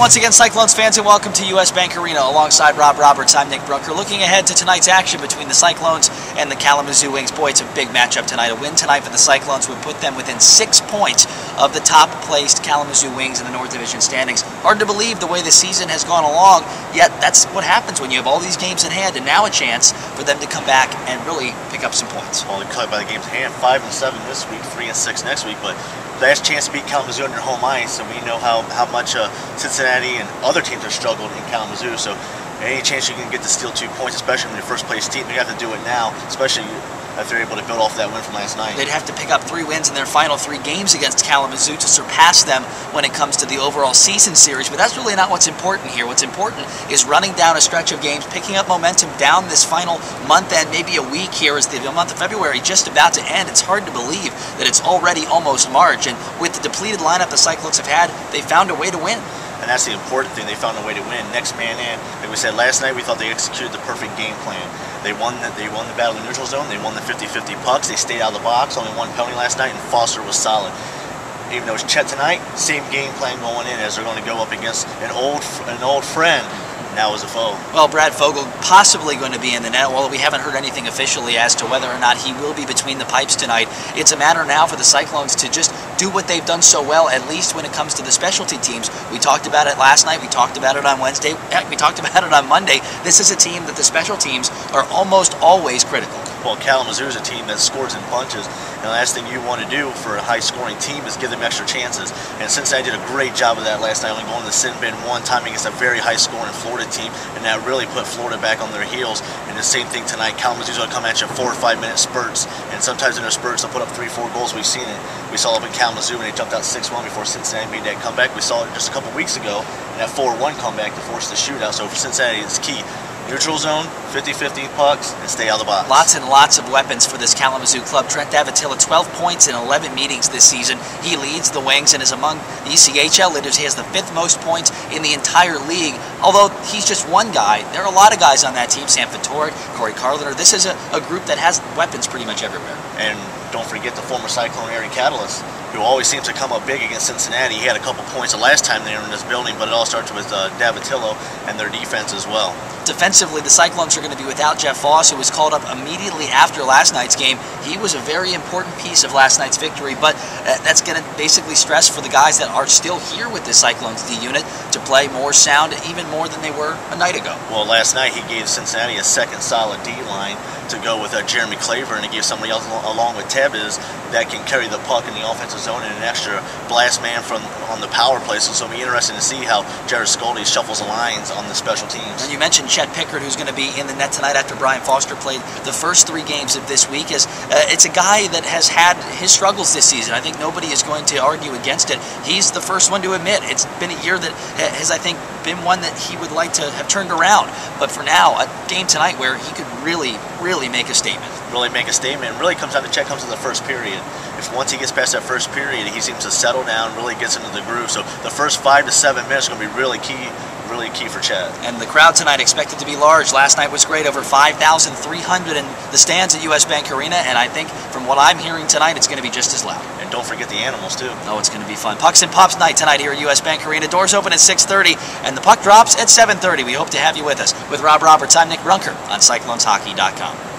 once again, Cyclones fans, and welcome to US Bank Arena. Alongside Rob Roberts, I'm Nick Brunker. Looking ahead to tonight's action between the Cyclones and the Kalamazoo Wings. Boy, it's a big matchup tonight. A win tonight for the Cyclones would put them within 6 points of the top-placed Kalamazoo Wings in the North Division standings. Hard to believe the way the season has gone along, yet that's what happens when you have all these games in hand, and now a chance for them to come back and really pick up some points. Well, they're cut by the games in hand, 5-7 this week, 3-6 next week, but last chance to beat Kalamazoo on their home ice, and we know how much Cincinnati and other teams have struggled in Kalamazoo. So any chance you can get to steal 2 points, especially when you're first place team, you have to do it now, especially if they're able to build off that win from last night. They'd have to pick up 3 wins in their final 3 games against Kalamazoo to surpass them when it comes to the overall season series, but that's really not what's important here. What's important is running down a stretch of games, picking up momentum down this final month and maybe a week here as the month of February just about to end. It's hard to believe that it's already almost March, and with the depleted lineup the Cyclones have had, they found a way to win. And that's the important thing. They found a way to win. Next man in. Like we said last night, we thought they executed the perfect game plan. They won the battle in the neutral zone. They won the 50-50 pucks. They stayed out of the box. Only 1 penalty last night, and Foster was solid. Even though it's Chet tonight, same game plan going in as they're going to go up against an old friend. Now as a foe. Well, Brad Fogel possibly going to be in the net, although we haven't heard anything officially as to whether or not he will be between the pipes tonight. It's a matter now for the Cyclones to just do what they've done so well, at least when it comes to the specialty teams. We talked about it last night, we talked about it on Wednesday, heck, we talked about it on Monday. This is a team that the special teams are almost always critical. Well, Kalamazoo is a team that scores in bunches, and the last thing you want to do for a high-scoring team is give them extra chances. And Cincinnati did a great job of that last night, only going to the sin bin 1 time against a very high-scoring Florida team, and that really put Florida back on their heels. And the same thing tonight, Kalamazoo's going to come at you 4 or 5 minute spurts, and sometimes in their spurts they'll put up 3-4 goals. We've seen it. We saw it up in Kalamazoo when they jumped out 6-1 before Cincinnati made that comeback. We saw it just a couple weeks ago in that 4-1 comeback to force the shootout. So for Cincinnati, it's key. Neutral zone, 50-50 pucks, and stay out of the box. Lots and lots of weapons for this Kalamazoo club. Trent Davatilla, 12 points in 11 meetings this season. He leads the Wings and is among the ECHL leaders. He has the 5th most points in the entire league. Although he's just one guy, there are a lot of guys on that team. Sam Fatorik, Corey Carliner. This is a group that has weapons pretty much everywhere. And don't forget the former Cyclone Aaron Catalyst, who always seems to come up big against Cincinnati. He had a couple points the last time they were in this building, but it all starts with Davitillo and their defense as well. Defensively, the Cyclones are going to be without Jeff Foss, who was called up immediately after last night's game. He was a very important piece of last night's victory, but that's going to basically stress for the guys that are still here with the Cyclones D unit to play more sound, even more than they were a night ago. Well, last night he gave Cincinnati a second solid D line to go with Jeremy Claver, and he gave somebody else along with Tevez that can carry the puck in the offensive zone and an extra blast man on the power play. So it'll be interesting to see how Jared Skoldy shuffles the lines on the special teams. And you mentioned Chet Pickard, who's going to be in the net tonight after Brian Foster played the first 3 games of this week. It's a guy that has had his struggles this season. I think nobody is going to argue against it. He's the first one to admit it's been a year that has, I think, been one that he would like to have turned around. But for now, a game tonight where he could really make a statement. Really make a statement. It really comes down to Chet comes to the first period. If once he gets past that first period, he seems to settle down, really gets into the groove. So the first 5 to 7 minutes are going to be really key for Chet. And the crowd tonight expected to be large. Last night was great, over 5,300 in the stands at US Bank Arena, and I think from what I'm hearing tonight, it's going to be just as loud. And don't forget the animals too. Oh, it's going to be fun. Pucks and Pops night tonight here at US Bank Arena. Doors open at 6:30, and the puck drops at 7:30. We hope to have you with us. With Rob Roberts, I'm Nick Brunker on CyclonesHockey.com.